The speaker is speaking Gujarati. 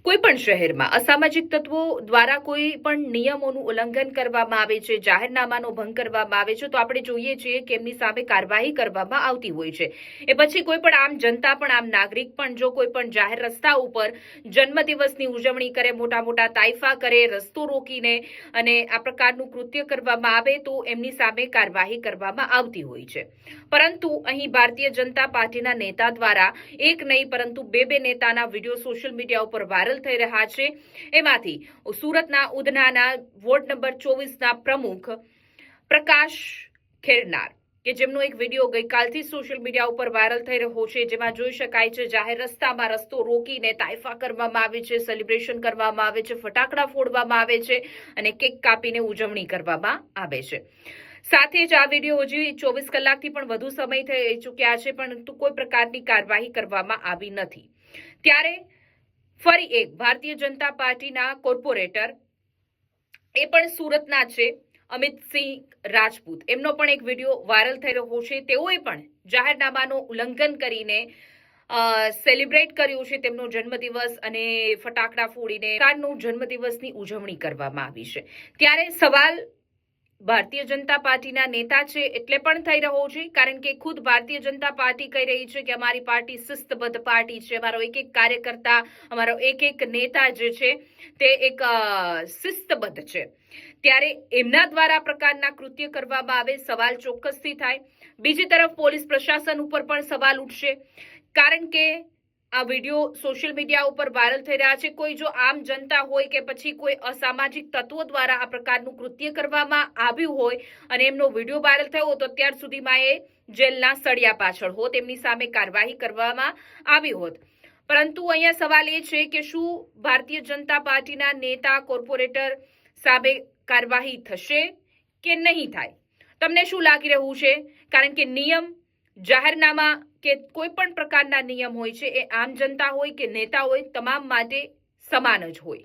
કોઈપણ શહેરમાં અસામાજિક તત્વો દ્વારા કોઈ પણ નિયમોનું ઉલ્લંઘન કરવામાં આવે છે, જાહેરનામાનો ભંગ કરવામાં આવે છે, તો આપણે જોઈએ છીએ કે એમની સામે કાર્યવાહી કરવામાં આવતી હોય છે. એ પછી કોઈ પણ આમ જનતા પણ આમ નાગરિક પણ જો કોઈ પણ જાહેર રસ્તા ઉપર જન્મદિવસની ઉજવણી કરે, મોટા મોટા તાઇફા કરે, રસ્તો રોકીને અને આ પ્રકારનું કૃત્ય કરવામાં આવે તો એમની સામે કાર્યવાહી કરવામાં આવતી હોય છે. પરંતુ અહીં ભારતીય જનતા પાર્ટીના નેતા દ્વારા એક નહીં પરંતુ બે નેતાના વિડીયો સોશિયલ મીડિયા ઉપર વાયરલ થઈ રહ્યા છે. એમાંથી સુરતના ઉધનાના વોર્ડ નંબર 24ના પ્રમુખ પ્રકાશ ખેરનાર કે જેમનો એક વિડીયો ગઈકાલથી સોશિયલ મીડિયા ઉપર વાયરલ થઈ રહ્યો છે, જેમાં જોઈ શકાય છે જાહેર રસ્તામાં રસ્તો રોકીને તાઇફા કરવામાં આવે છે, સેલિબ્રેશન કરવામાં આવે છે, ફટાકડા ફોડવામાં આવે છે અને કેક કાપીને ઉજવણી કરવામાં આવે છે. સાથે જ આ વિડીયો હજી 24 કલાકથી પણ વધુ સમય થઈ ચૂક્યા છે, પરંતુ કોઈ પ્રકારની કાર્યવાહી કરવામાં આવી નથી. ત્યારે ફરી એક ભારતીય જનતા પાર્ટીના કોર્પોરેટર એ પણ સુરતના છે, અમિતસિંહ રાજપૂત, એમનો પણ એક વિડીયો વાયરલ થઈ રહ્યો છે. તેઓએ પણ જાહેરનામાનું ઉલ્લંઘન કરીને સેલિબ્રેટ કર્યું છે તેમનો જન્મદિવસ અને ફટાકડા ફોડીને કારનું જન્મદિવસની ઉજવણી કરવામાં આવી છે. ત્યારે સવાલ ભારતીય જનતા પાર્ટીના નેતા છે એટલે પણ થઈ રહ્યો છે, કારણ કે ખુદ ભારતીય જનતા પાર્ટી કહી રહી છે કે અમારી પાર્ટી શિસ્તબદ્ધ પાર્ટી છે, અમારો એક એક કાર્યકર્તા, અમારો એક એક નેતા જે છે તે એક શિસ્તબદ્ધ છે. ત્યારે એમના દ્વારા પ્રકારના કૃત્ય કરવામાં આવે, સવાલ ચોક્કસથી થાય. બીજી તરફ પોલીસ પ્રશાસન ઉપર પણ સવાલ ઉઠશે, કારણ કે આ વિડીયો સોશિયલ મીડિયા ઉપર વાયરલ થઈ રહ્યા છે. કોઈ જો આમ જનતા હોય કે પછી કોઈ અસામાજિક તત્વો દ્વારા આ પ્રકારનું કૃત્ય કરવામાં આવ્યું હોય અને એમનો વિડીયો વાયરલ થયો તો અત્યાર સુધીમાં એ જેલના સળિયા પાછળ હોત, એમની સામે કાર્યવાહી કરવામાં આવી હોત. પરંતુ અહીંયા સવાલ એ છે કે શું ભારતીય જનતા પાર્ટીના નેતા કોર્પોરેટર સામે કાર્યવાહી થશે કે નહીં થાય? તમને શું લાગી રહ્યું છે? કારણ કે નિયમ, જાહેરનામા કે કોઈ પણ પ્રકારના નિયમ હોય છે એ આમ જનતા હોય કે નેતા હોય તમામ માટે સમાન જ હોય.